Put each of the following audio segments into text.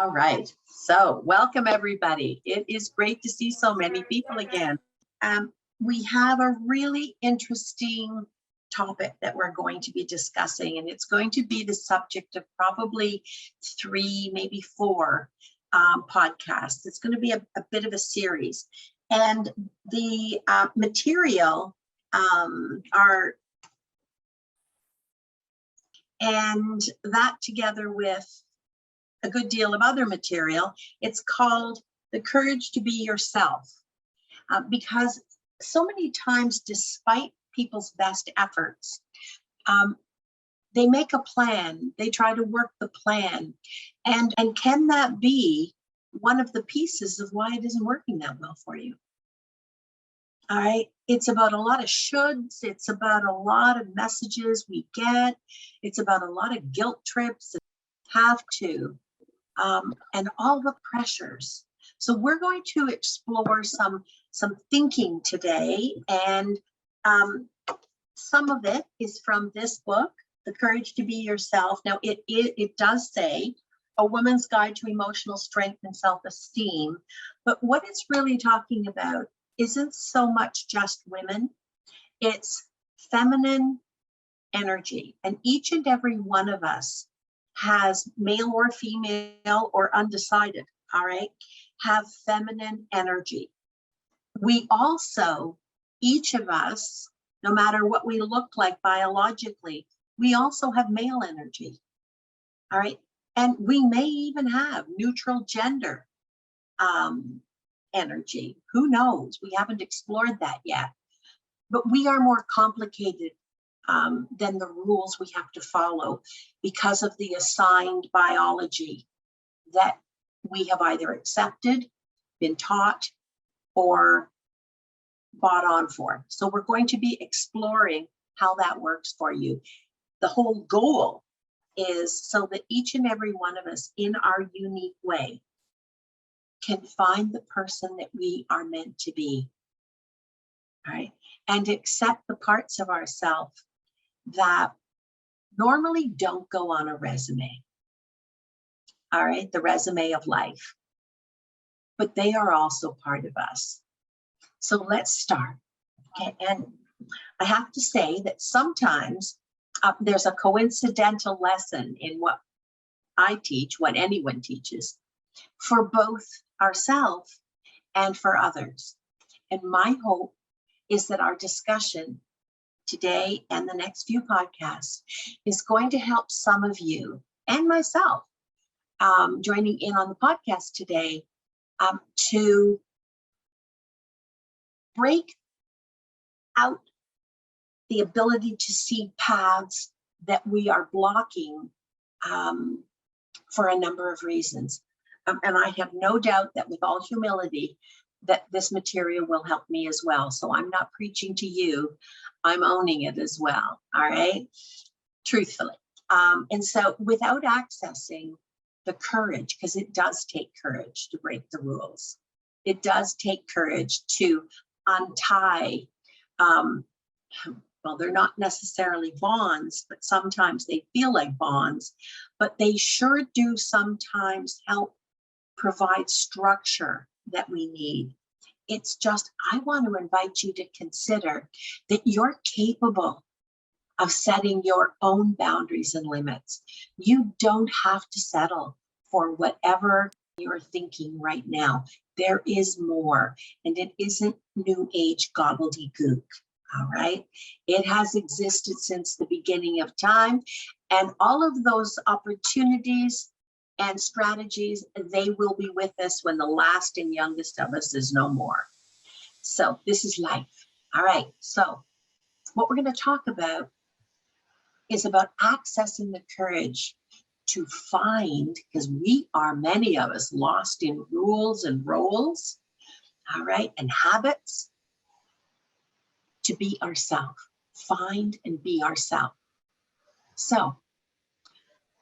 All right. So welcome, everybody. It is great to see so many people again. We have a really interesting topic that we're going to be discussing, and it's going to be the subject of probably 3, maybe 4 podcasts. It's going to be a bit of a series. And the material and that together with a good deal of other material, it's called The Courage to Be Yourself. Because so many times, despite people's best efforts, they make a plan, they try to work the plan. And can that be one of the pieces of why it isn't working that well for you? All right, it's about a lot of shoulds, it's about a lot of messages we get, it's about a lot of guilt trips, have to, and all the pressures. So we're going to explore some thinking today, and some of it is from this book, The Courage to Be Yourself. Now it does say A Woman's Guide to Emotional Strength and Self-Esteem, but what it's really talking about isn't so much just women, it's feminine energy. And each and every one of us has, male or female or undecided, all right, have feminine energy. We also, each of us, no matter what we look like biologically, we also have male energy, all right? And we may even have neutral gender energy. Who knows? We haven't explored that yet. But we are more complicated than the rules we have to follow because of the assigned biology that we have either accepted, been taught, or bought on for. So we're going to be exploring how that works for you. The whole goal is so that each and every one of us in our unique way can find the person that we are meant to be, all right? And accept the parts of ourselves that normally don't go on a resume, all right? The resume of life, but they are also part of us. So let's start, okay? And I have to say that sometimes there's a coincidental lesson in what I teach, what anyone teaches, for both ourselves and for others. And my hope is that our discussion today and the next few podcasts is going to help some of you and myself joining in on the podcast today to break out the ability to see paths that we are blocking for a number of reasons. And I have no doubt that with all humility, that this material will help me as well. So I'm not preaching to you, I'm owning it as well, all right? Truthfully. And so without accessing the courage, because it does take courage to break the rules. It does take courage to untie, well, they're not necessarily bonds, but sometimes they feel like bonds, but they sure do sometimes help provide structure that we need. It's just, I want to invite you to consider that you're capable of setting your own boundaries and limits. You don't have to settle for whatever you're thinking right now. There is more, and it isn't new age gobbledygook, all right? It has existed since the beginning of time, and all of those opportunities and strategies, they will be with us when the last and youngest of us is no more. So this is life. All right, so what we're going to talk about is about accessing the courage to find, because we are, many of us, lost in rules and roles, all right, and habits, to be ourselves, find and be ourselves. So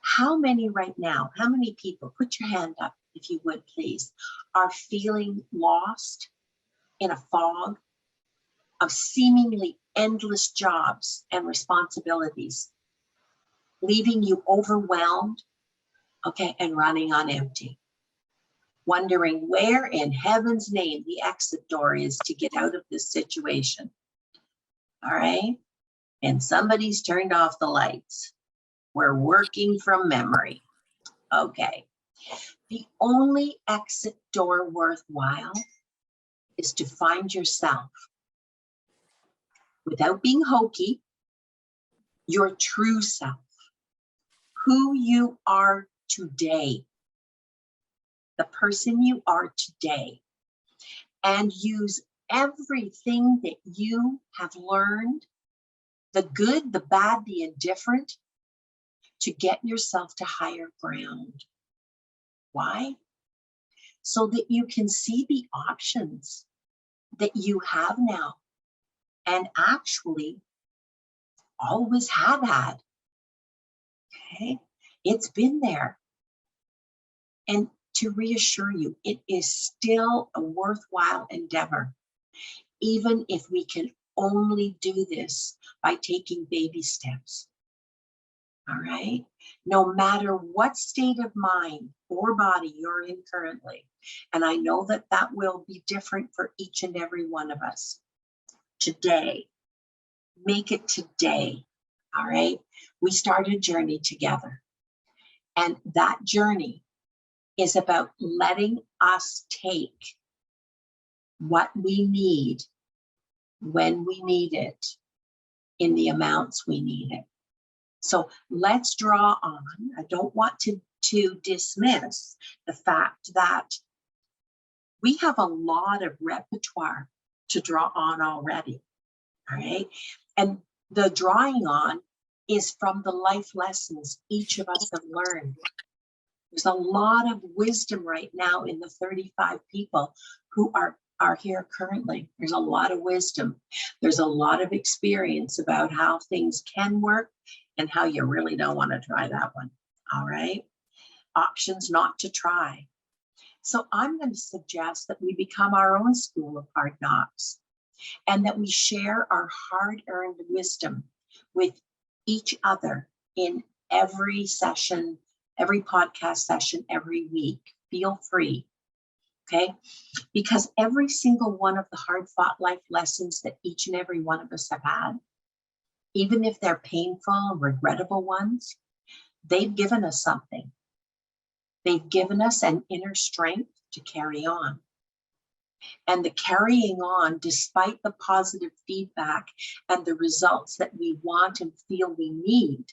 how many right now, how many people, put your hand up if you would please, are feeling lost in a fog of seemingly endless jobs and responsibilities, leaving you overwhelmed, okay, and running on empty? wondering where in heaven's name the exit door is to get out of this situation. All right. And somebody's turned off the lights. We're working from memory. Okay. The only exit door worthwhile is to find yourself without being hokey, your true self, who you are today, the person you are today, and use everything that you have learned, the good, the bad, the indifferent, to get yourself to higher ground. Why? So that you can see the options that you have now and actually always have had. Okay, it's been there. And to reassure you, it is still a worthwhile endeavor, even if we can only do this by taking baby steps. All right, no matter what state of mind or body you're in currently, and I know that that will be different for each and every one of us. Today, make it today. All right, we start a journey together, and that journey is about letting us take what we need when we need it in the amounts we need it. So let's draw on. I don't want to dismiss the fact that we have a lot of repertoire to draw on already. All right. And the drawing on is from the life lessons each of us have learned. There's a lot of wisdom right now in the 35 people who are here currently. There's a lot of wisdom. There's a lot of experience about how things can work and how you really don't want to try that one. All right. Options not to try. So I'm going to suggest that we become our own school of hard knocks and that we share our hard-earned wisdom with each other in every session, every podcast session, every week. Feel free, okay? Because every single one of the hard-fought life lessons that each and every one of us have had, even if they're painful, regrettable ones, they've given us something. They've given us an inner strength to carry on. And the carrying on, despite the positive feedback and the results that we want and feel we need,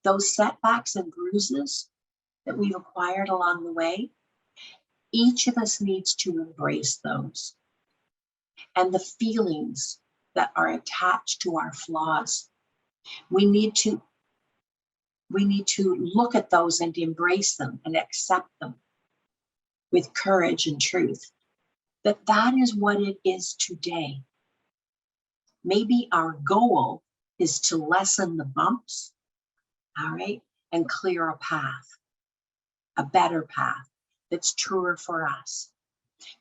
those setbacks and bruises that we've acquired along the way, each of us needs to embrace those. And the feelings that are attached to our flaws, we need to look at those and embrace them and accept them with courage and truth. That is what it is today. Maybe our goal is to lessen the bumps, all right, and clear a path, a better path that's truer for us.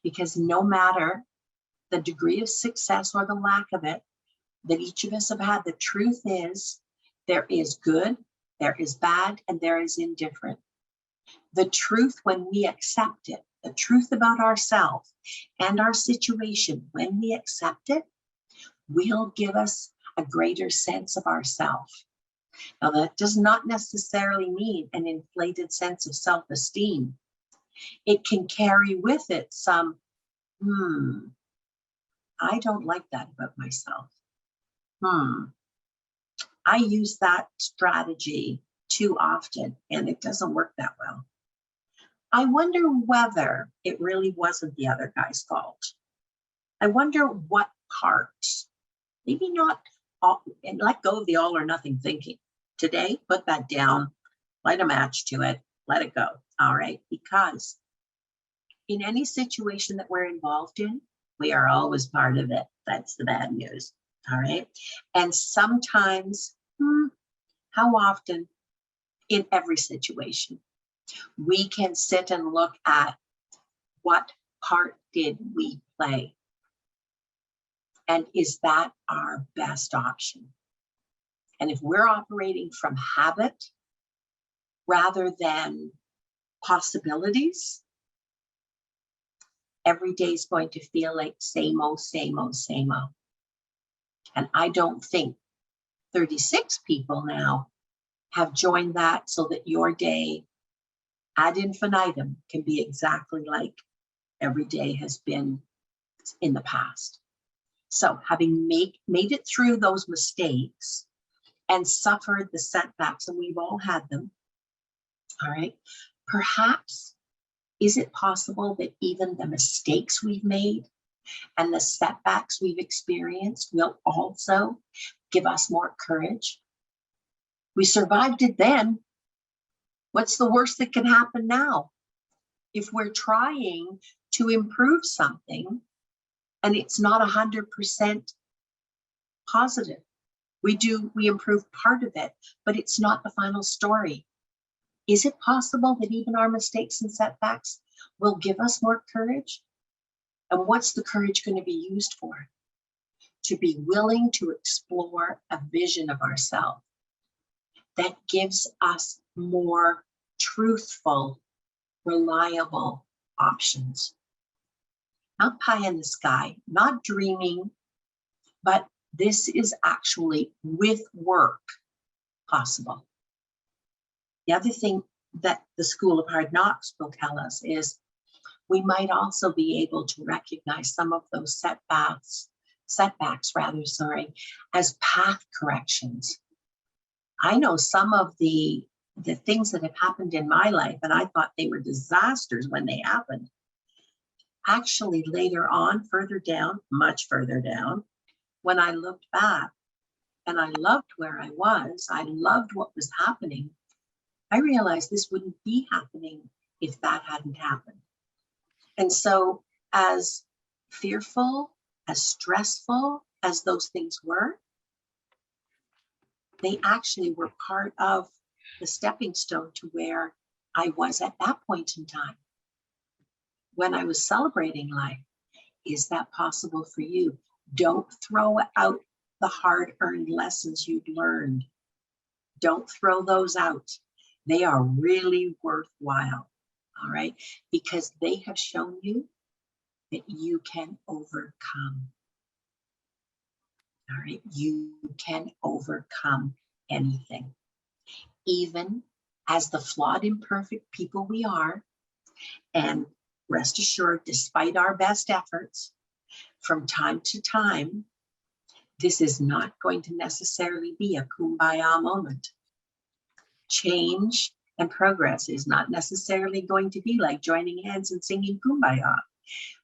Because no matter the degree of success or the lack of it that each of us have had, the truth is there is good, there is bad, and there is indifferent. The truth, when we accept it, the truth about ourselves and our situation, when we accept it, will give us a greater sense of ourselves. Now, that does not necessarily mean an inflated sense of self-esteem. It can carry with it some, I don't like that about myself. I use that strategy too often, and it doesn't work that well. I wonder whether it really wasn't the other guy's fault. I wonder what parts, maybe not all, and let go of the all or nothing thinking. Today, put that down, light a match to it, let it go, all right? Because in any situation that we're involved in, we are always part of it. That's the bad news, all right? And sometimes, how often in every situation, we can sit and look at what part did we play? And is that our best option? And if we're operating from habit rather than possibilities, every day is going to feel like same old, same old, same old. And I don't think 36 people now have joined that so that your day ad infinitum can be exactly like every day has been in the past. So having made it through those mistakes and suffered the setbacks, and we've all had them, all right, perhaps, is it possible that even the mistakes we've made and the setbacks we've experienced will also give us more courage? We survived it then. What's the worst that can happen now? If we're trying to improve something and it's not 100% positive, we improve part of it, but it's not the final story. Is it possible that even our mistakes and setbacks will give us more courage? And what's the courage going to be used for? To be willing to explore a vision of ourselves that gives us more truthful, reliable options. Not pie in the sky, not dreaming, but this is actually with work possible. The other thing that the School of Hard Knocks will tell us is we might also be able to recognize some of those setbacks as path corrections. I know some of the things that have happened in my life, and I thought they were disasters when they happened. Actually, later on, further down, much further down, when I looked back and I loved where I was, I loved what was happening, I realized this wouldn't be happening if that hadn't happened. And so as fearful, as stressful as those things were, they actually were part of the stepping stone to where I was at that point in time when I was celebrating life. Is that possible for you? Don't throw out the hard-earned lessons you've learned. Don't throw those out. They are really worthwhile, all right? Because they have shown you that you can overcome. All right, you can overcome anything. Even as the flawed, imperfect people we are, and rest assured, despite our best efforts, from time to time, this is not going to necessarily be a kumbaya moment. Change and progress is not necessarily going to be like joining hands and singing kumbaya.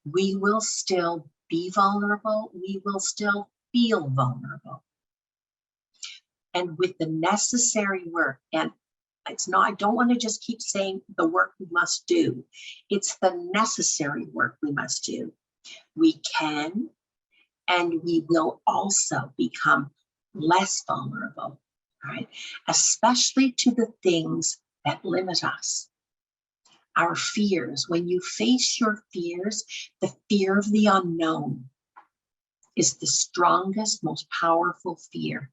We will still be vulnerable. We will still feel vulnerable. And with the necessary work, and it's not, I don't want to just keep saying the work we must do. It's the necessary work we must do. We can, and we will also become less vulnerable, right? Especially to the things that limit us. Our fears, when you face your fears, the fear of the unknown is the strongest, most powerful fear.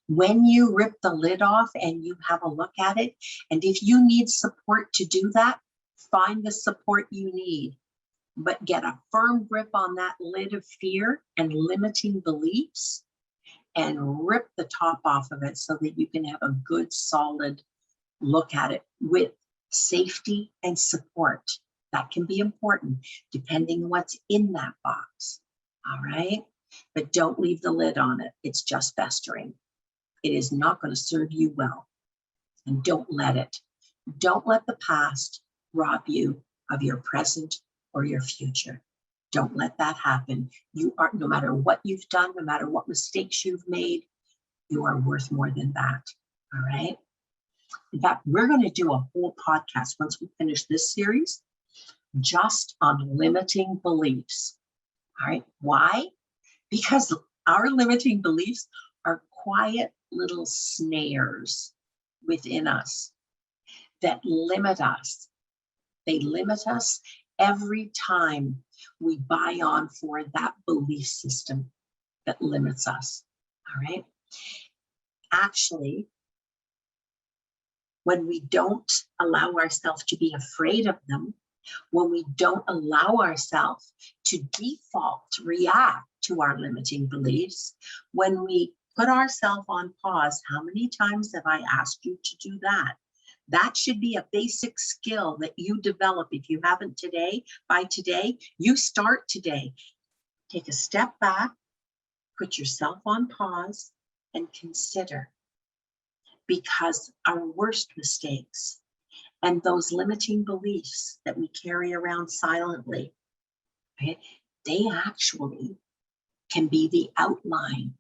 When you rip the lid off and you have a look at it, and if you need support to do that, find the support you need, but get a firm grip on that lid of fear and limiting beliefs and rip the top off of it so that you can have a good, solid look at it with safety and support. That can be important depending on what's in that box, all right? But don't leave the lid on it. It's just festering. It is not going to serve you well. And don't let it. Don't let the past rob you of your present or your future. Don't let that happen. You are, no matter what you've done, no matter what mistakes you've made, you are worth more than that, all right? In fact, we're going to do a whole podcast once we finish this series just on limiting beliefs, all right? Why? Because our limiting beliefs are quiet little snares within us that limit us. They limit us every time we buy on for that belief system that limits us, all right? Actually, when we don't allow ourselves to be afraid of them, when we don't allow ourselves to default, to react to our limiting beliefs, when we put ourselves on pause, how many times have I asked you to do that? That should be a basic skill that you develop. If you haven't today, by today, you start today. Take a step back, put yourself on pause, and consider. Because our worst mistakes and those limiting beliefs that we carry around silently, okay, they actually can be the outline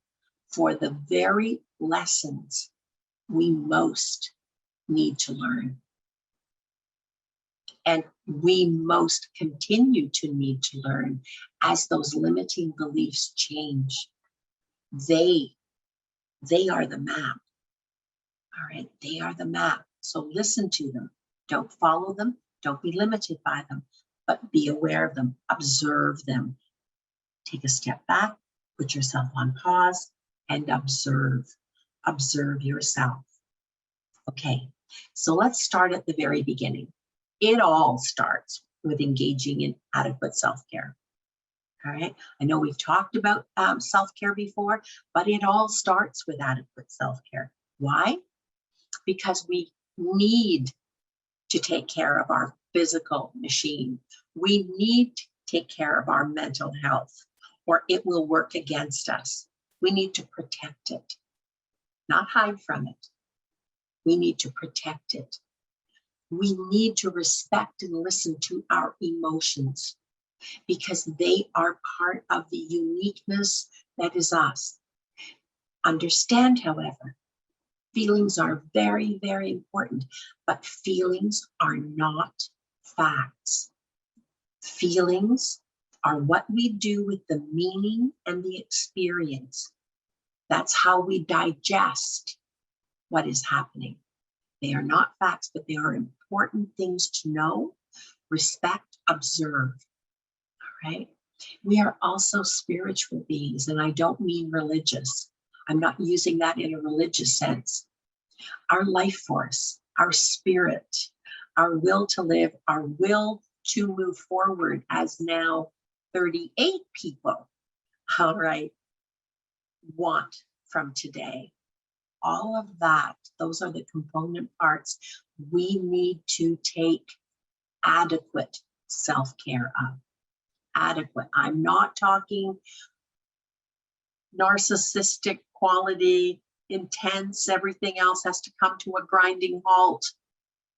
for the very lessons we most need to learn. And we most continue to need to learn as those limiting beliefs change. They are the map. All right, they are the map. So listen to them. Don't follow them. Don't be limited by them, but be aware of them. Observe them. Take a step back, put yourself on pause, and observe. Observe yourself. Okay, so let's start at the very beginning. It all starts with engaging in adequate self-care. All right, I know we've talked about self-care before, but it all starts with adequate self-care. Why? Because we need to take care of our physical machine. We need to take care of our mental health, or it will work against us. We need to protect it, not hide from it. We need to protect it. We need to respect and listen to our emotions because they are part of the uniqueness that is us. Understand, however, feelings are very, very important, but feelings are not facts. Feelings are what we do with the meaning and the experience. That's how we digest what is happening. They are not facts, but they are important things to know, respect, observe. All right. We are also spiritual beings, and I don't mean religious. I'm not using that in a religious sense. Our life force, our spirit, our will to live, our will to move forward as now 38 people, all right, want from today. All of that, those are the component parts we need to take adequate self-care of. Adequate. I'm not talking narcissistic quality, intense, everything else has to come to a grinding halt.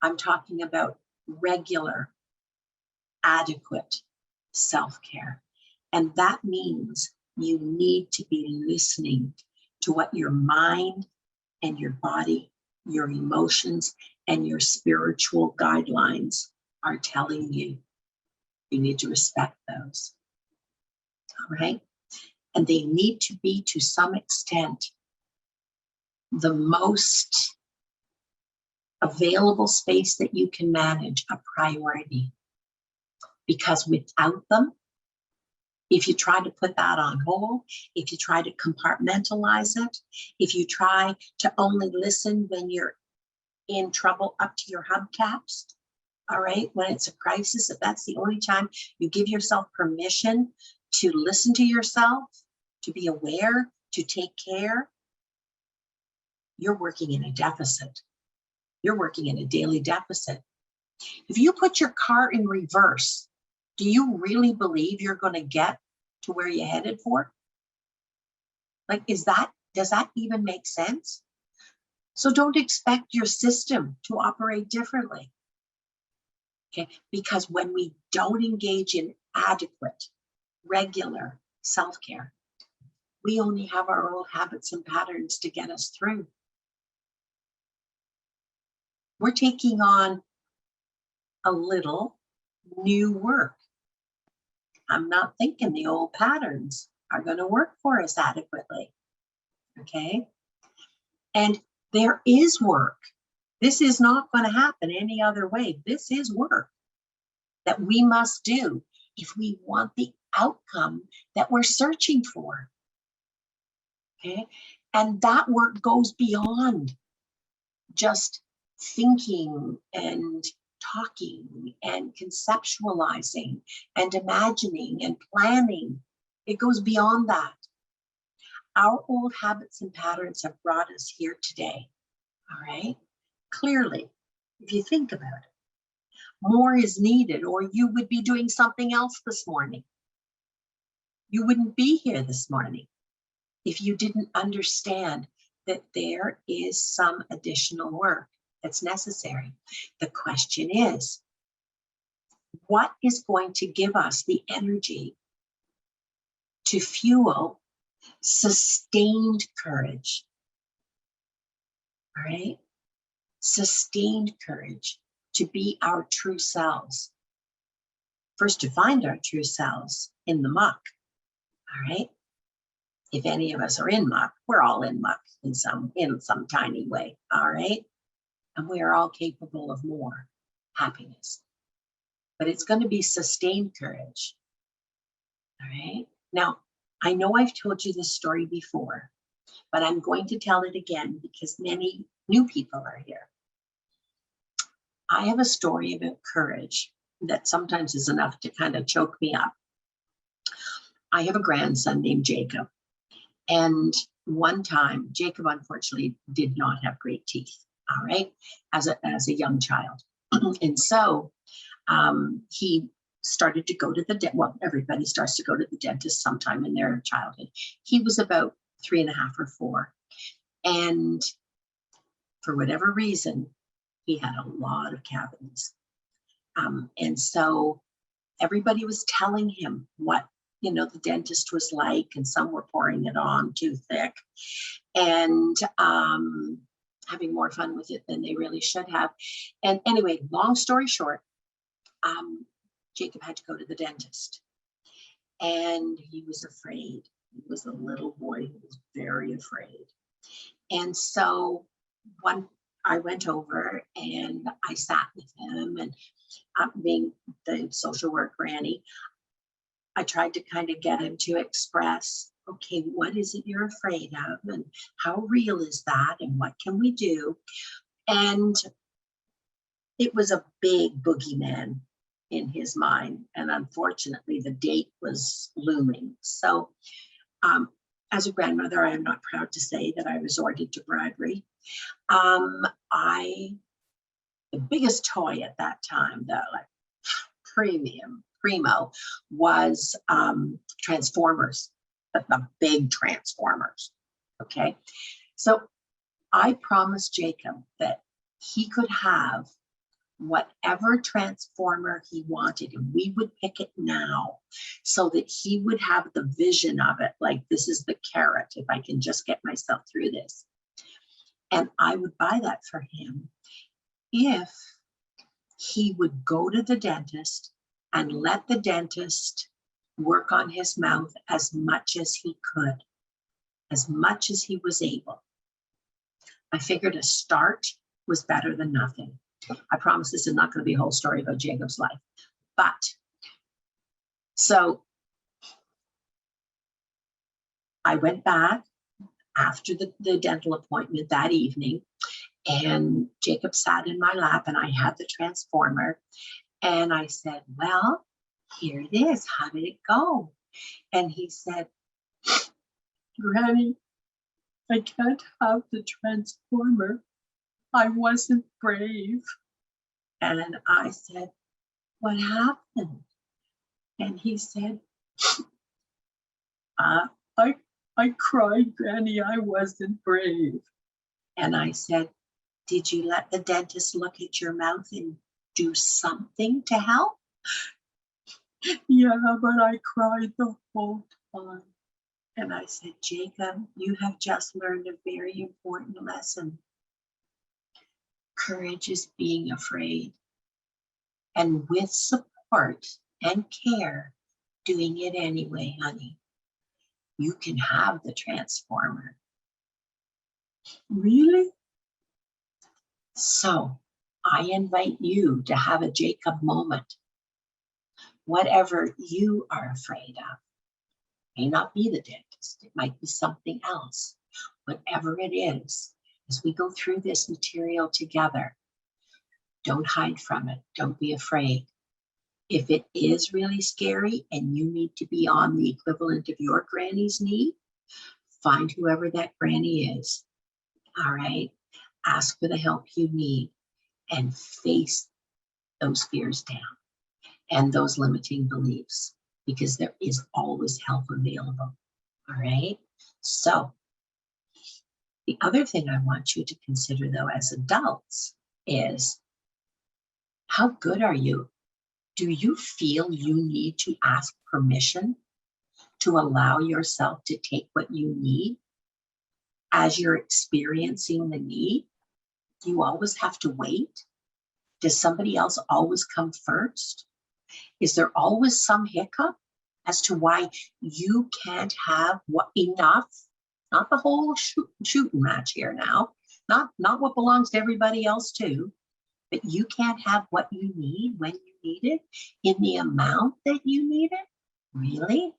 I'm talking about regular, adequate self-care. And that means you need to be listening to what your mind and your body, your emotions, and your spiritual guidelines are telling you. You need to respect those. All right? And they need to be, to some extent, the most available space that you can manage, a priority. Because without them, if you try to put that on hold, if you try to compartmentalize it, if you try to only listen when you're in trouble up to your hubcaps, all right, when it's a crisis, if that's the only time you give yourself permission to listen to yourself, to be aware, to take care, you're working in a deficit. You're working in a daily deficit. If you put your car in reverse, do you really believe you're going to get to where you're headed for? Like, does that even make sense? So don't expect your system to operate differently. Okay, because when we don't engage in adequate, regular self-care, we only have our old habits and patterns to get us through. We're taking on a little new work. I'm not thinking the old patterns are going to work for us adequately. Okay? And there is work. This is not going to happen any other way. This is work that we must do if we want the outcome that we're searching for. Okay? And that work goes beyond just thinking and talking and conceptualizing and imagining and planning. It goes beyond that. Our old habits and patterns have brought us here today. All right. Clearly, if you think about it, more is needed, or you would be doing something else this morning. You wouldn't be here this morning if you didn't understand that there is some additional work that's necessary. The question is, what is going to give us the energy to fuel sustained courage? All right? Sustained courage to be our true selves. First, to find our true selves in the muck. All right? If any of us are in muck, we're all in muck in some tiny way. All right? And we are all capable of more happiness. But it's going to be sustained courage. All right? Now, I know I've told you this story before, but I'm going to tell it again because many new people are here. I have a story about courage that sometimes is enough to kind of choke me up. I have a grandson named Jacob. And one time, Jacob unfortunately did not have great teeth, all right, as a young child. And so he started to go to the dentist. Well, everybody starts to go to the dentist sometime in their childhood. He was about 3.5 or 4. And for whatever reason, he had a lot of cavities. And so everybody was telling him what, the dentist was like, and some were pouring it on too thick and having more fun with it than they really should have. And anyway, long story short, Jacob had to go to the dentist, and he was afraid. He was a little boy who was very afraid. And so I went over and I sat with him, and being the social work granny, I tried to kind of get him to express, okay, what is it you're afraid of, and how real is that, and what can we do? And it was a big boogeyman in his mind, and unfortunately the date was looming. So as a grandmother, I am not proud to say that I resorted to bribery. The biggest toy at that time, the primo, was Transformers, but the big Transformers. Okay, so I promised Jacob that he could have whatever Transformer he wanted, and we would pick it now so that he would have the vision of it, like, this is the carrot, if I can just get myself through this. And I would buy that for him if he would go to the dentist and let the dentist work on his mouth as much as he could, as much as he was able. I figured a start was better than nothing. I promise this is not going to be a whole story about Jacob's life. But, so I went back after the dental appointment that evening, and Jacob sat in my lap, and I had the Transformer, and I said, well, here it is. How did it go? And he said, Granny, I can't have the Transformer. I wasn't brave. And I said, what happened? And he said, I cried, Granny, I wasn't brave. And I said, did you let the dentist look at your mouth and do something to help? Yeah, but I cried the whole time. And I said, Jacob, you have just learned a very important lesson. Courage is being afraid. And with support and care, doing it anyway, honey. You can have the Transformer. Really? So I invite you to have a Jacob moment. Whatever you are afraid of, may not be the dentist, it might be something else. Whatever it is, as we go through this material together, Don't hide from it. Don't be afraid. If it is really scary and you need to be on the equivalent of your granny's knee, find whoever that granny is. All right. Ask for the help you need and face those fears down and those limiting beliefs, because there is always help available. All right. So the other thing I want you to consider, though, as adults is, how good are you? Do you feel you need to ask permission to allow yourself to take what you need as you're experiencing the need? Do you always have to wait? Does somebody else always come first? Is there always some hiccup as to why you can't have what enough? Not the whole shooting match here now, not what belongs to everybody else too, but you can't have what you need when you need it in the amount that you need it? Really?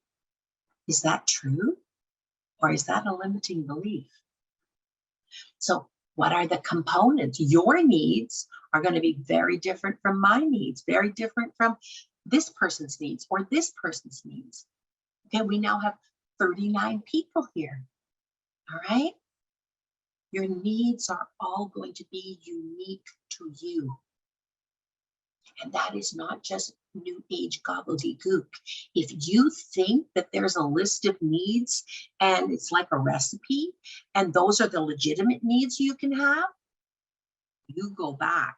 Is that true? Or is that a limiting belief? So what are the components? Your needs are going to be very different from my needs, very different from this person's needs or this person's needs. Okay, we now have 39 people here. All right? Your needs are all going to be unique to you. And that is not just new age gobbledygook. If you think that there's a list of needs and it's like a recipe and those are the legitimate needs you can have, you go back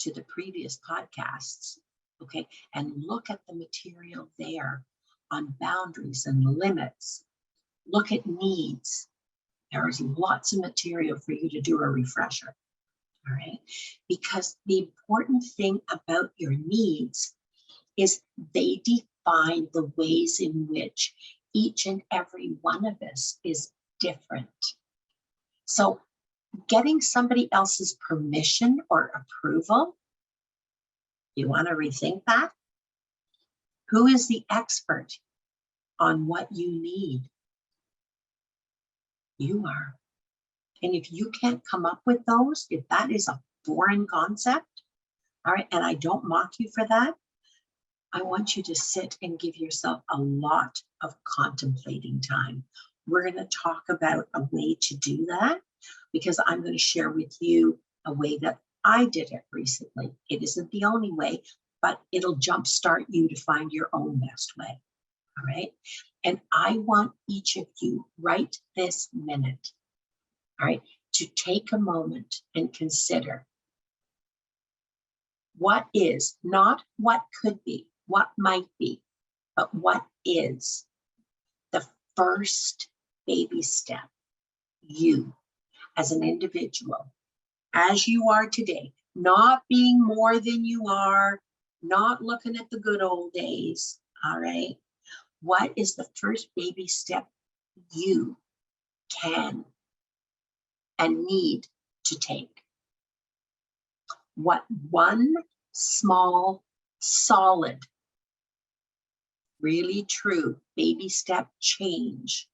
to the previous podcasts, okay, and look at the material there on boundaries and limits. Look at needs. There is lots of material for you to do a refresher. All right, because the important thing about your needs is they define the ways in which each and every one of us is different. So getting somebody else's permission or approval, you want to rethink that? Who is the expert on what you need? You are. And if you can't come up with those, if that is a foreign concept, all right, and I don't mock you for that, I want you to sit and give yourself a lot of contemplating time. We're going to talk about a way to do that because I'm going to share with you a way that I did it recently. It isn't the only way, but it'll jumpstart you to find your own best way. All right. And I want each of you right this minute, all right, to take a moment and consider what is, not what could be, what might be, but what is the first baby step you as an individual, as you are today, not being more than you are, not looking at the good old days, all right? What is the first baby step you can and need to take? What one small, solid, really true baby step change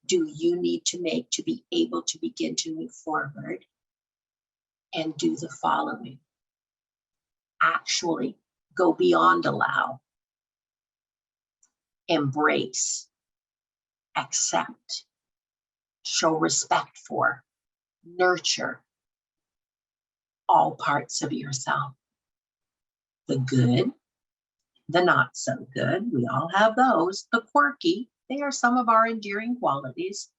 do you need to make to be able to begin to move forward and do the following? Actually go beyond allow, embrace, accept, show respect for, nurture all parts of yourself. The good, the not so good, we all have those. The quirky, they are some of our endearing qualities,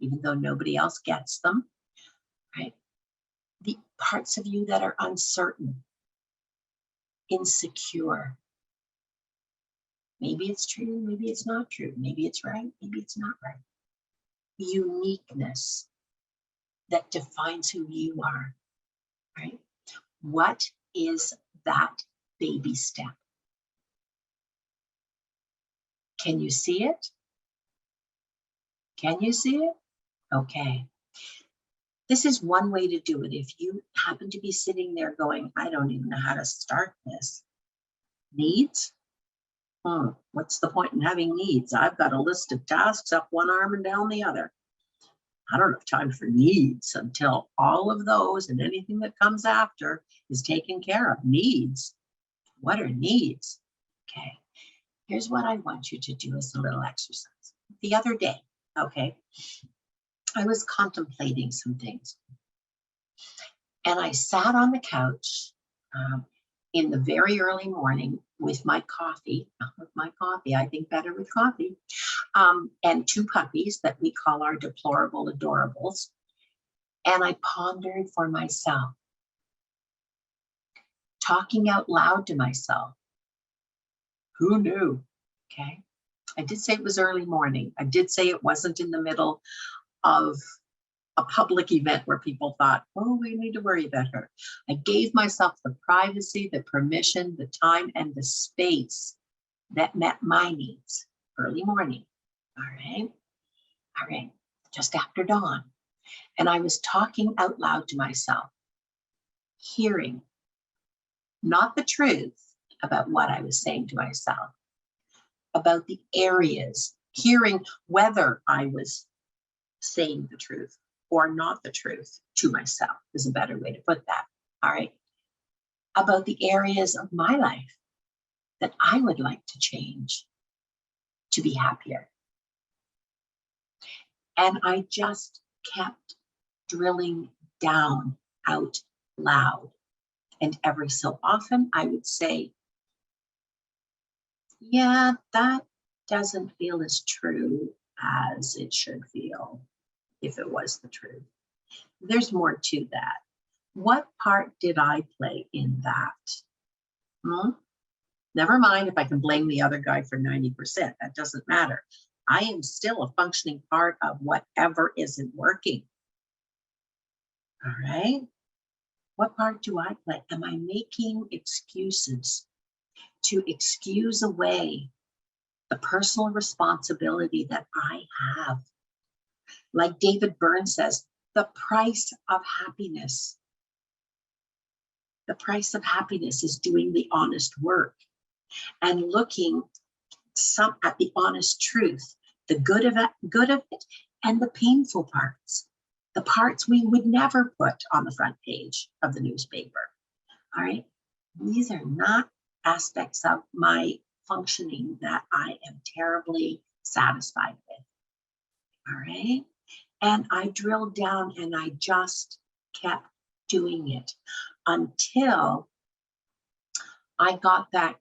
even though nobody else gets them, right? The parts of you that are uncertain, insecure. Maybe it's true, maybe it's not true. Maybe it's right, maybe it's not right. Uniqueness that defines who you are, right? What is that baby step? Can you see it? Can you see it? Okay. This is one way to do it. If you happen to be sitting there going, I don't even know how to start this. Needs? What's the point in having needs? I've got a list of tasks up one arm and down the other. I don't have time for needs until all of those and anything that comes after is taken care of. Needs. What are needs? Okay. Here's what I want you to do as a little exercise. The other day, okay, I was contemplating some things. And I sat on the couch in the very early morning with my coffee, I think better with coffee, and two puppies that we call our deplorable adorables. And I pondered for myself, talking out loud to myself. Who knew? Okay. I did say it was early morning. I did say it wasn't in the middle of a public event where people thought, oh, we need to worry about her. I gave myself the privacy, the permission, the time, and the space that met my needs. Early morning. All right. Just after dawn. And I was talking out loud to myself, hearing not the truth about what I was saying to myself, about the areas, hearing whether I was saying the truth or not the truth to myself is a better way to put that. All right. About the areas of my life that I would like to change to be happier. And I just kept drilling down out loud. And every so often I would say, yeah, that doesn't feel as true as it should feel if it was the truth. There's more to that. What part did I play in that? Never mind if I can blame the other guy for 90%. That doesn't matter. I am still a functioning part of whatever isn't working. All right. What part do I play? Am I making excuses to excuse away the personal responsibility that I have? Like David Byrne says, the price of happiness. The price of happiness is doing the honest work and looking at the honest truth, the good of it, and the painful parts, the parts we would never put on the front page of the newspaper. All right. These are not aspects of my functioning that I am terribly satisfied with. All right. And I drilled down and I just kept doing it until I got that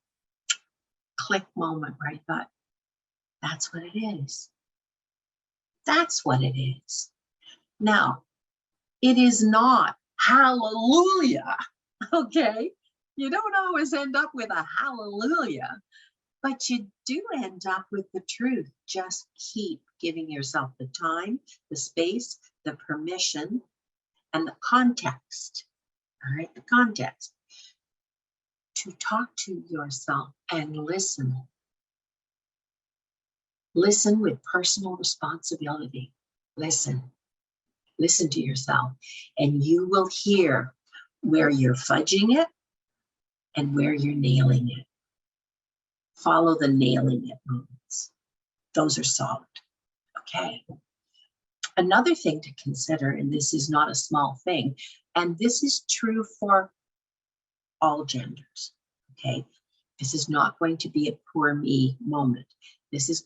click moment where I thought, that's what it is. That's what it is. Now, it is not hallelujah, okay? You don't always end up with a hallelujah, but you do end up with the truth. Just keep giving yourself the time, the space, the permission, and the context, all right? The context to talk to yourself and listen. Listen with personal responsibility. Listen to yourself, and you will hear where you're fudging it and where you're nailing it. Follow the nailing it moments. Those are solid. Okay. Another thing to consider, and this is not a small thing, and this is true for all genders. Okay. This is not going to be a poor me moment. This is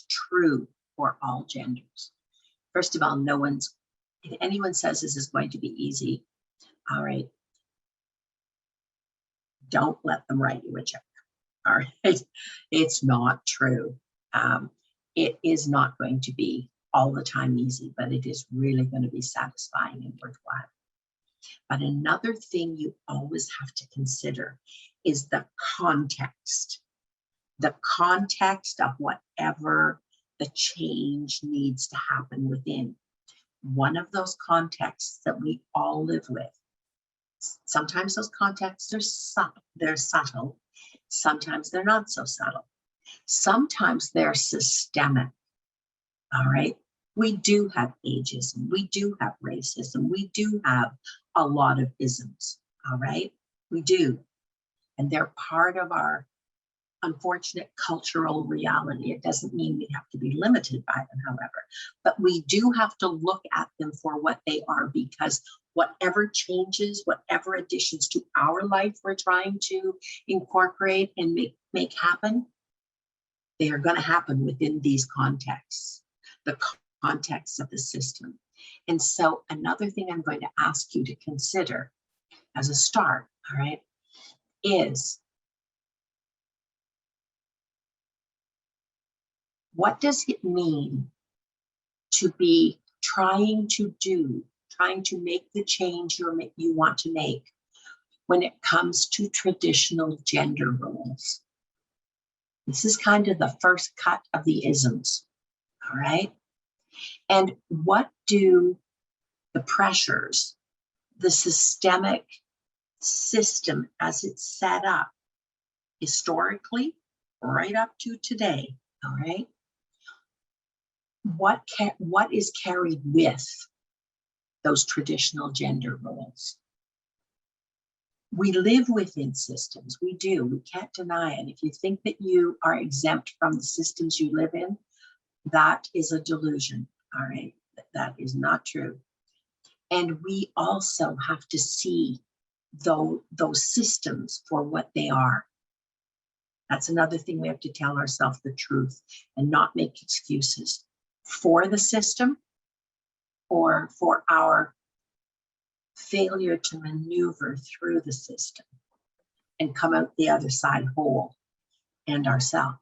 true for all genders. First of all, if anyone says this is going to be easy, all right, don't let them write you a check. All right, it's not true. It is not going to be all the time easy, but it is really going to be satisfying and worthwhile. But another thing you always have to consider is the context of whatever the change needs to happen within. One of those contexts that we all live with. Sometimes those contexts are they're subtle. Sometimes they're not so subtle. Sometimes they're systemic. All right. We do have ageism. We do have racism. We do have a lot of isms. All right. We do. And they're part of our unfortunate cultural reality. It doesn't mean we have to be limited by them, however, but we do have to look at them for what they are, because whatever changes, whatever additions to our life we're trying to incorporate and make happen, they are going to happen within these contexts, the context of the system. And so another thing I'm going to ask you to consider as a start, all right, is what does it mean to be trying to make the change you want to make when it comes to traditional gender roles? This is kind of the first cut of the isms, all right? And what do the pressures, the systemic system as it's set up historically, right up to today, all right? What is carried with those traditional gender roles? We live within systems, we do, we can't deny it. If you think that you are exempt from the systems you live in, that is a delusion, all right? That is not true. And we also have to see those systems for what they are. That's another thing, we have to tell ourselves the truth and not make excuses for the system or for our failure to maneuver through the system and come out the other side whole and ourselves.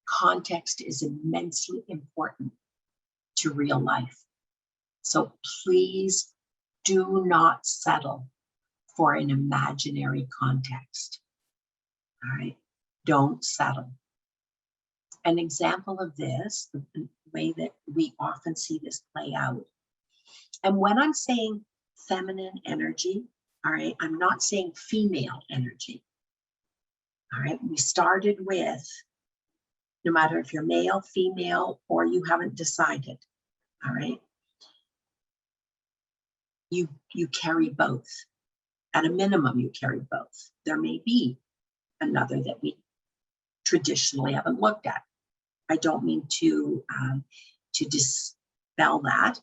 Context is immensely important to real life. So please do not settle for an imaginary context. All right, don't settle. An example of this, the way that we often see this play out. And when I'm saying feminine energy, all right, I'm not saying female energy. All right, we started with, no matter if you're male, female, or you haven't decided, all right, you carry both. At a minimum, you carry both. There may be another that we traditionally haven't looked at. I don't mean to dispel that.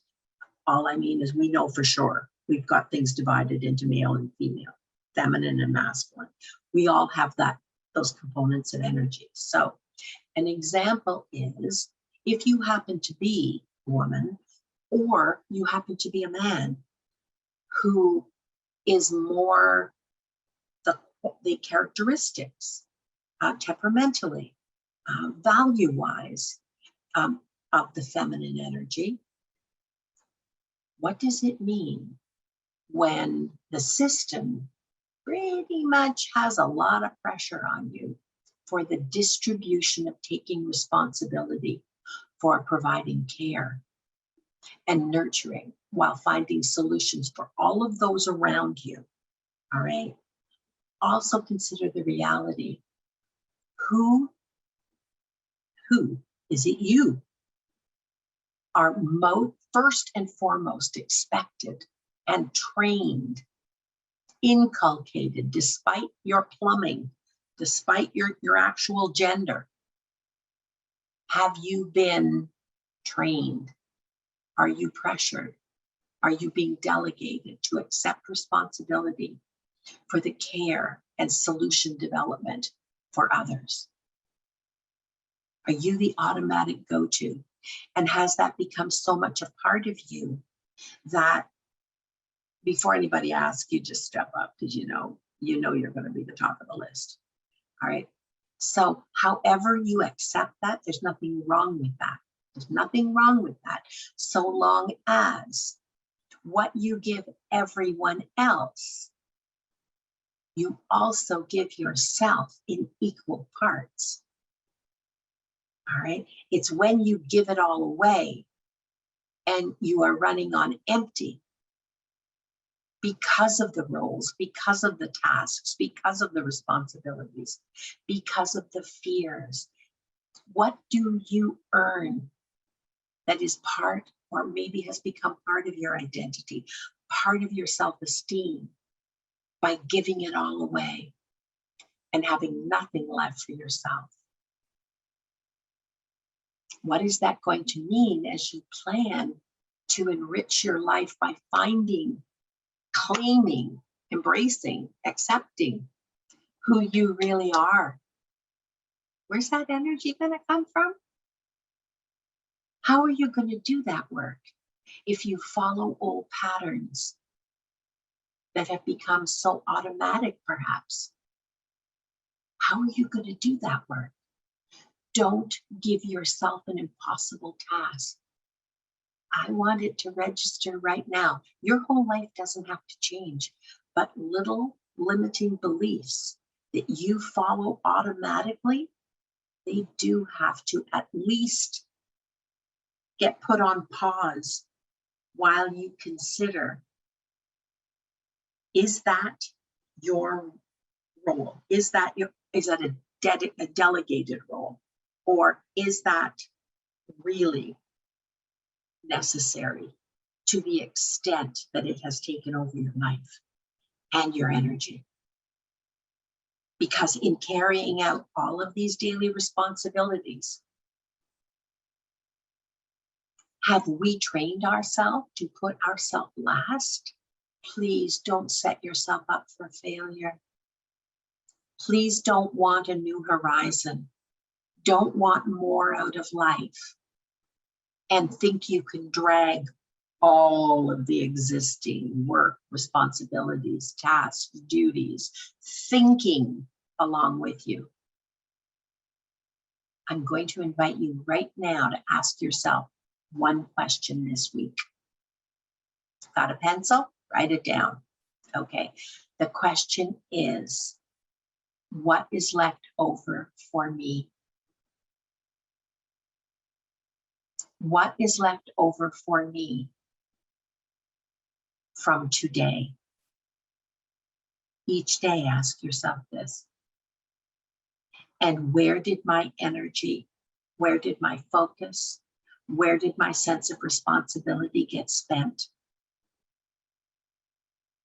All I mean is we know for sure we've got things divided into male and female, feminine and masculine. We all have those components of energy. So an example is, if you happen to be a woman or you happen to be a man who is more the characteristics, temperamentally, value-wise, of the feminine energy, what does it mean when the system pretty much has a lot of pressure on you for the distribution of taking responsibility for providing care and nurturing while finding solutions for all of those around you, all right? Also consider the reality. Who is it you are first and foremost expected and trained, inculcated, despite your plumbing, despite your actual gender? Have you been trained? Are you pressured? Are you being delegated to accept responsibility for the care and solution development for others? Are you the automatic go-to? And has that become so much a part of you that before anybody asks, you just step up because you know you're going to be the top of the list? All right. So however you accept that, there's nothing wrong with that. There's nothing wrong with that, so long as what you give everyone else, you also give yourself in equal parts. All right. It's when you give it all away and you are running on empty because of the roles, because of the tasks, because of the responsibilities, because of the fears. What do you earn that is part, or maybe has become part of your identity, part of your self-esteem, by giving it all away and having nothing left for yourself. What is that going to mean as you plan to enrich your life by finding, claiming, embracing, accepting who you really are? Where's that energy going to come from? How are you going to do that work if you follow old patterns that have become so automatic, perhaps? How are you going to do that work? Don't give yourself an impossible task. I want it to register right now. Your whole life doesn't have to change, but little limiting beliefs that you follow automatically, they do have to at least get put on pause while you consider, is that your role? Is that a delegated role? Or is that really necessary to the extent that it has taken over your life and your energy? Because in carrying out all of these daily responsibilities, have we trained ourselves to put ourselves last? Please don't set yourself up for failure. Please don't want a new horizon. Don't want more out of life and think you can drag all of the existing work, responsibilities, tasks, duties, thinking along with you. I'm going to invite you right now to ask yourself one question this week. Got a pencil? Write it down. Okay. The question is, what is left over for me? What is left over for me from today? Each day, ask yourself this. And where did my energy, where did my focus, where did my sense of responsibility get spent?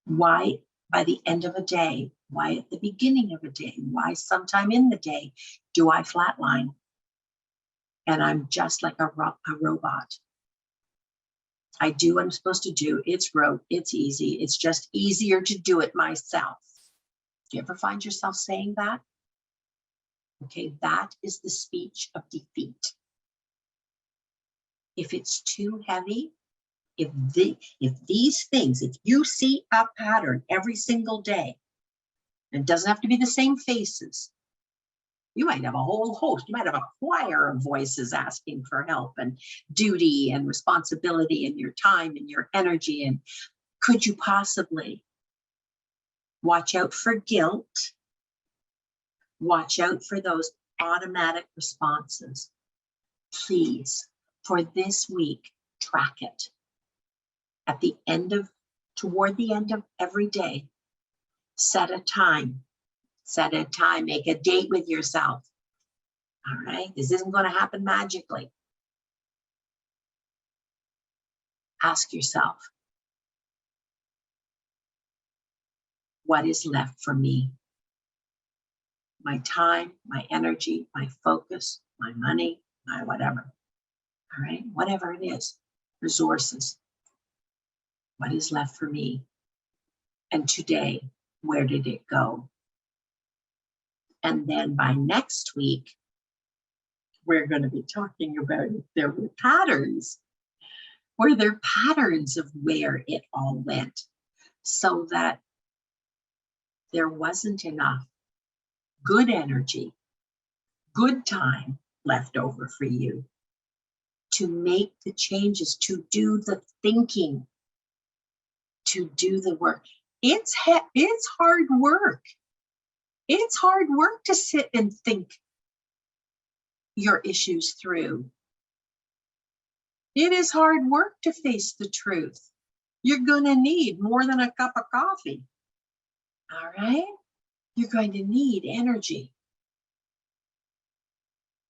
Why by the end of a day? Why at the beginning of a day? Why sometime in the day do I flatline? And I'm just like a robot. I do what I'm supposed to do. It's easy. It's just easier to do it myself. Do you ever find yourself saying that? Okay, that is the speech of defeat. If it's too heavy, if these things, if you see a pattern every single day, and it doesn't have to be the same faces, you might have a whole host, you might have a choir of voices asking for help and duty and responsibility and your time and your energy. And could you possibly watch out for guilt? Watch out for those automatic responses. Please, for this week, track it. At the end of, toward the end of every day, set a time. Set a time, make a date with yourself. All right, this isn't going to happen magically. Ask yourself, what is left for me? My time, my energy, my focus, my money, my whatever. All right, whatever it is, resources. What is left for me? And today, where did it go? And then by next week, we're going to be talking about if there were patterns. Were there patterns of where it all went so that there wasn't enough good energy, good time left over for you to make the changes, to do the thinking, to do the work? It's hard work. It's hard work to sit and think your issues through. It is hard work to face the truth. You're going to need more than a cup of coffee. All right? You're going to need energy.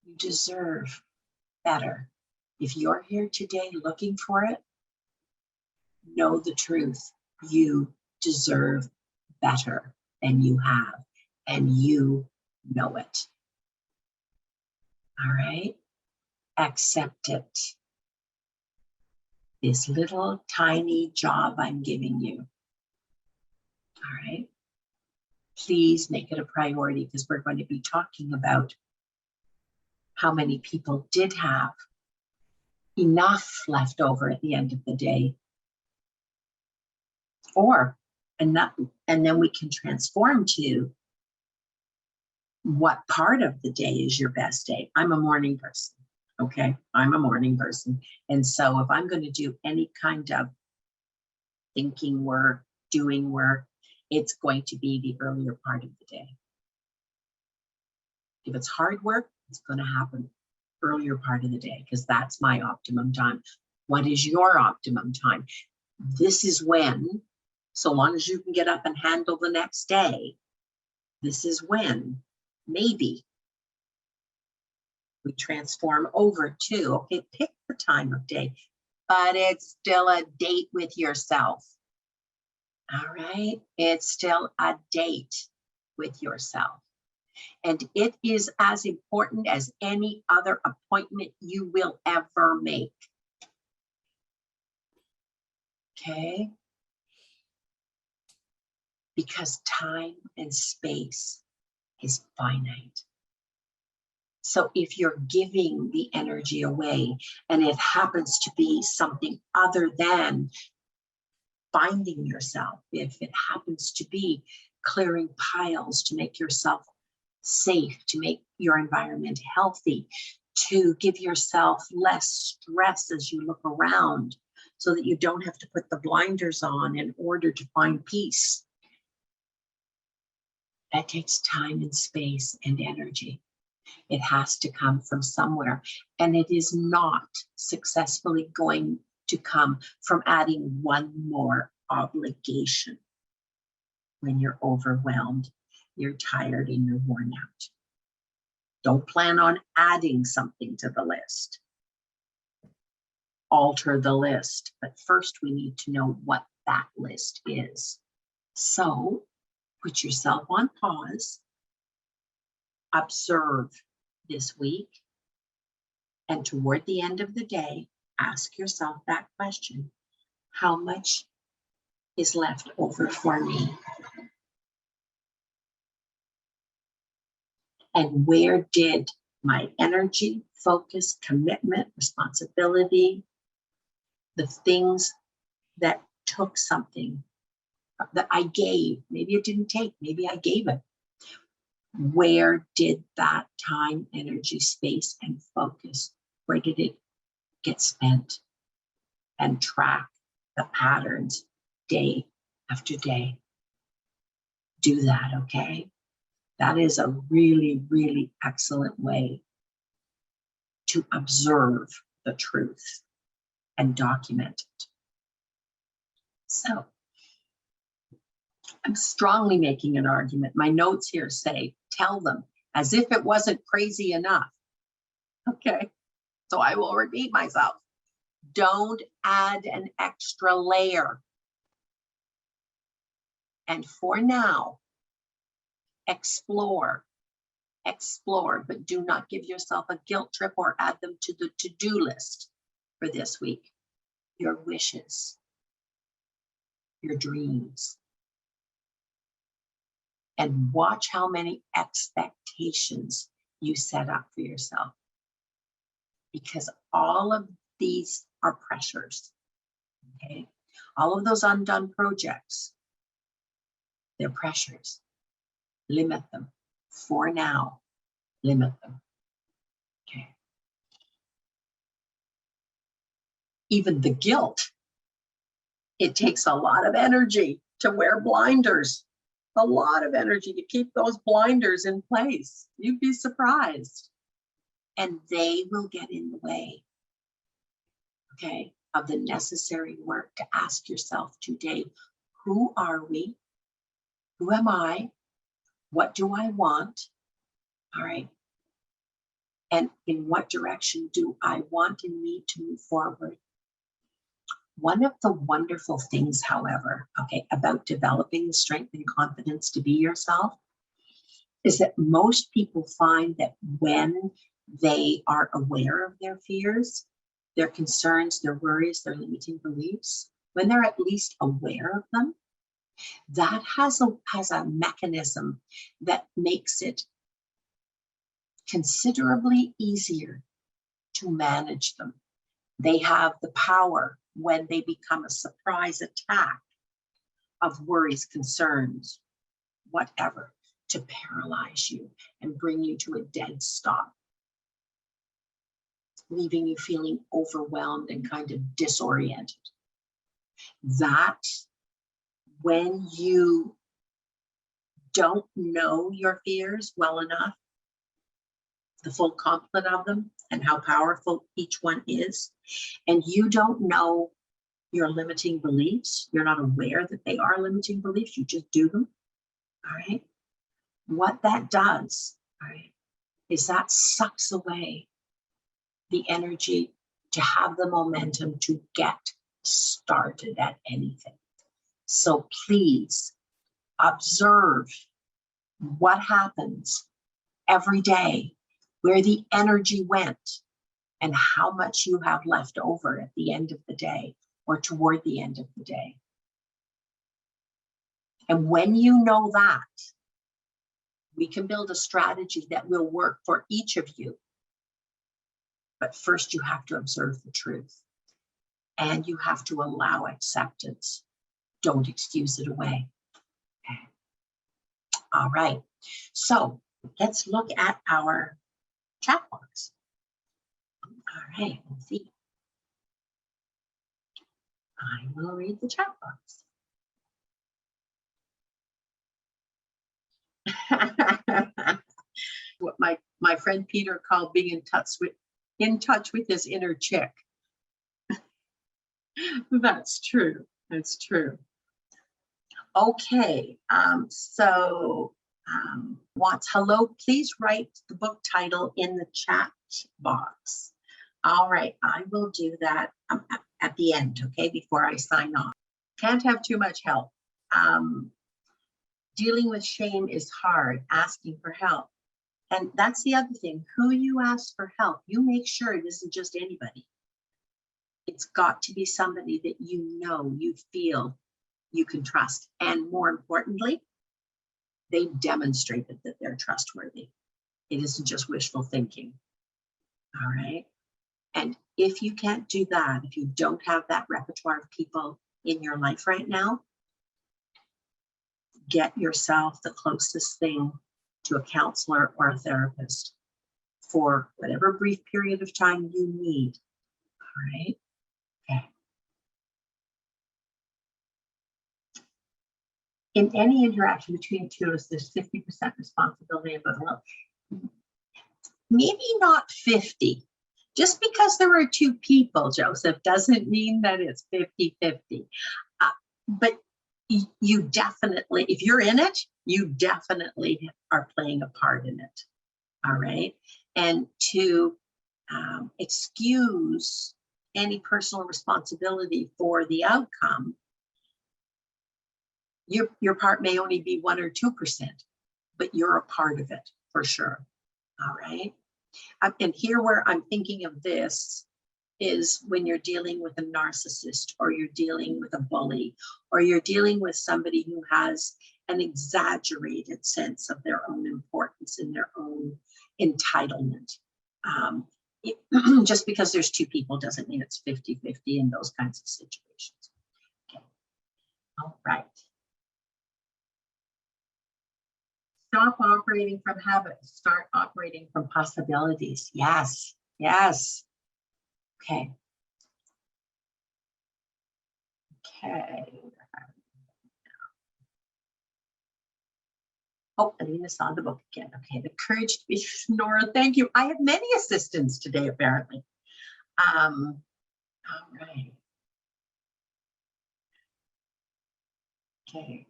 You deserve better. If you're here today looking for it, know the truth. You deserve better than you have. And you Know it. All right? Accept it. This little tiny job I'm giving you. All right? Please make it a priority, because we're going to be talking about how many people did have enough left over at the end of the day, or enough, and then we can transform to what part of the day is your best day. I'm a morning person, okay? I'm a morning person. And so if I'm going to do any kind of thinking work, doing work, it's going to be the earlier part of the day. If it's hard work, it's going to happen earlier part of the day, because that's my optimum time. What is your optimum time? This is when, so long as you can get up and handle the next day, this is when maybe we transform over to, okay, pick the time of day, but it's still a date with yourself. All right, it's still a date with yourself. And it is as important as any other appointment you will ever make. Okay? Because time and space is finite. So if you're giving the energy away and it happens to be something other than finding yourself, if it happens to be clearing piles to make yourself safe, to make your environment healthy, to give yourself less stress as you look around so that you don't have to put the blinders on in order to find peace. That takes time and space and energy. It has to come from somewhere, and it is not successfully going to come from adding one more obligation when you're overwhelmed, you're tired, and you're worn out. Don't plan on adding something to the list. Alter the list, but first we need to know what that list is. So put yourself on pause, observe this week, and toward the end of the day, ask yourself that question: how much is left over for me? And where did my energy, focus, commitment, responsibility, the things that took something that I gave, maybe it didn't take, maybe I gave it, where did that time, energy, space, and focus, where did it get spent? And track the patterns day after day. Do that, okay? That is a really, really excellent way to observe the truth and document it. So I'm strongly making an argument. My notes here say, tell them as if it wasn't crazy enough. Okay, so I will repeat myself. Don't add an extra layer. And for now, explore, but do not give yourself a guilt trip or add them to the to-do list for this week. Your wishes, your dreams, and watch how many expectations you set up for yourself. Because all of these are pressures, okay? All of those undone projects, they're pressures. Limit them. For now, limit them, okay? Even the guilt, it takes a lot of energy to wear blinders. A lot of energy to keep those blinders in place. You'd be surprised. And they will get in the way, okay, of the necessary work to ask yourself today, who are we? Who am I? What do I want? All right. And in what direction do I want and need to move forward? One of the wonderful things, however, okay, about developing the strength and confidence to be yourself is that most people find that when they are aware of their fears, their concerns, their worries, their limiting beliefs, when they're at least aware of them, that has a mechanism that makes it considerably easier to manage them. They have the power when they become a surprise attack of worries, concerns, whatever, to paralyze you and bring you to a dead stop, leaving you feeling overwhelmed and kind of disoriented. That, when you don't know your fears well enough, the full complement of them and how powerful each one is, and you don't know your limiting beliefs, you're not aware that they are limiting beliefs, you just do them, all right? What that does, all right, is that sucks away the energy to have the momentum to get started at anything. So please observe what happens every day, where the energy went, and how much you have left over at the end of the day or toward the end of the day. And when you know that, we can build a strategy that will work for each of you. But first, you have to observe the truth, and you have to allow acceptance. Don't excuse it away. Okay. All right. So let's look at our chat box. All right. Let's see. I will read the chat box. What my friend Peter called being in touch with his inner chick. That's true. That's true. Okay. Wants hello, please write the book title in the chat box. All right, I will do that at the end, okay, before I sign off. Can't have too much help. Dealing with shame is hard, asking for help. And that's the other thing, who you ask for help, you make sure it isn't just anybody. It's got to be somebody that you know, you feel you can trust. And more importantly, they've demonstrated that they're trustworthy. It isn't just wishful thinking. All right. And if you can't do that, if you don't have that repertoire of people in your life right now, get yourself the closest thing to a counselor or a therapist for whatever brief period of time you need. All right. Okay. In any interaction between two of us, there's 50% responsibility of it. Maybe not 50. Just because there are two people, Joseph, doesn't mean that it's 50-50. But you definitely, if you're in it, you definitely are playing a part in it. All right. And to excuse any personal responsibility for the outcome, your part may only be 1 or 2%, but you're a part of it for sure. All right. And here where I'm thinking of this is when you're dealing with a narcissist, or you're dealing with a bully, or you're dealing with somebody who has an exaggerated sense of their own importance and their own entitlement. Just because there's two people doesn't mean it's 50-50 in those kinds of situations. Okay. All right. Stop operating from habit, start operating from possibilities. Yes, yes. Okay. Okay. Oh, Alina saw the book again. Okay, The Courage to Be Nora. Thank you. I have many assistants today, apparently. All right. Okay.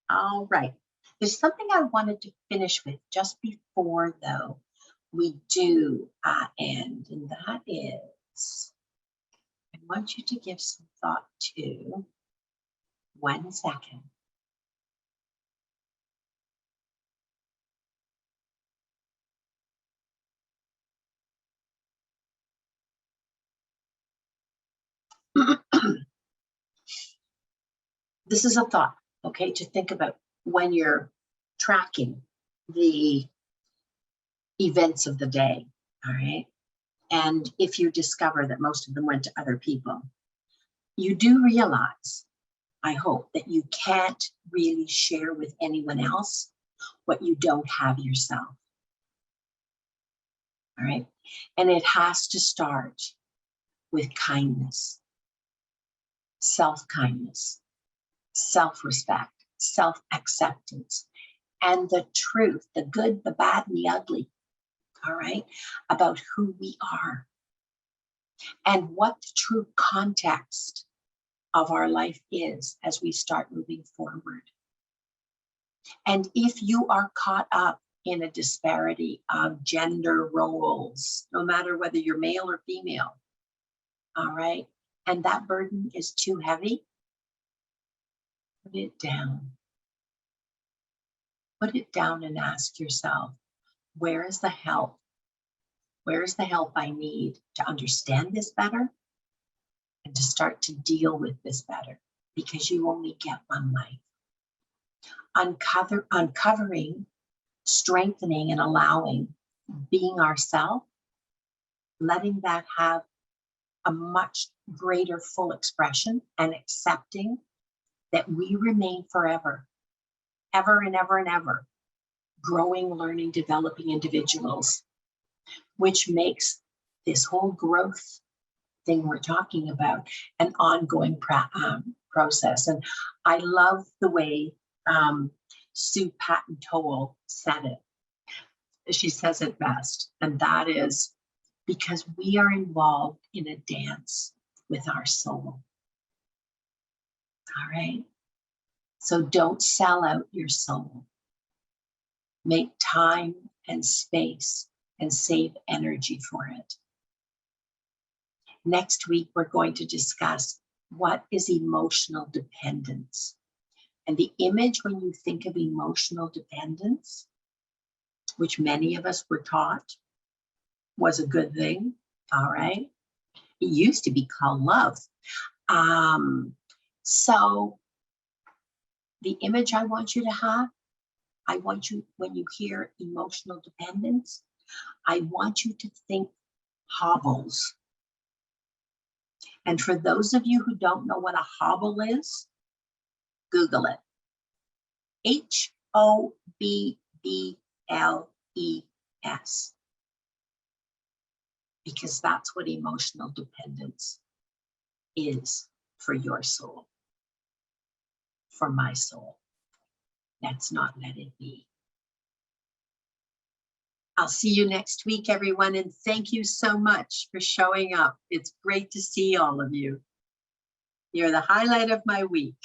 All right. There's something I wanted to finish with just before, though, we do end, and that is, I want you to give some thought to 1 second. This is a thought, okay, to think about when you're tracking the events of the day, all right? And if you discover that most of them went to other people, you do realize, I hope, that you can't really share with anyone else what you don't have yourself. All right. And it has to start with kindness, self-kindness, self-respect, self-acceptance, and the truth, the good, the bad, and the ugly, all right, about who we are and what the true context of our life is as we start moving forward. And if you are caught up in a disparity of gender roles, no matter whether you're male or female, all right, and that burden is too heavy, put it down. Put it down and ask yourself, where is the help? Where is the help I need to understand this better and to start to deal with this better? Because you only get one life. Uncovering, strengthening, and allowing being ourselves, letting that have a much greater full expression, and accepting that we remain forever, ever and ever and ever, growing, learning, developing individuals, which makes this whole growth thing we're talking about an ongoing process. And I love the way Sue Patton-Toole said it. She says it best, and that is because we are involved in a dance with our soul. All right? So don't sell out your soul. Make time and space and save energy for it. Next week, we're going to discuss what is emotional dependence. And the image when you think of emotional dependence, which many of us were taught was a good thing, all right? It used to be called love. So the image I want you to have, I want you, when you hear emotional dependence, I want you to think hobbles. And for those of you who don't know what a hobble is, Google it. HOBBLES. Because that's what emotional dependence is for your soul, for my soul. Let's not let it be. I'll see you next week, everyone, and thank you so much for showing up. It's great to see all of you. You're the highlight of my week.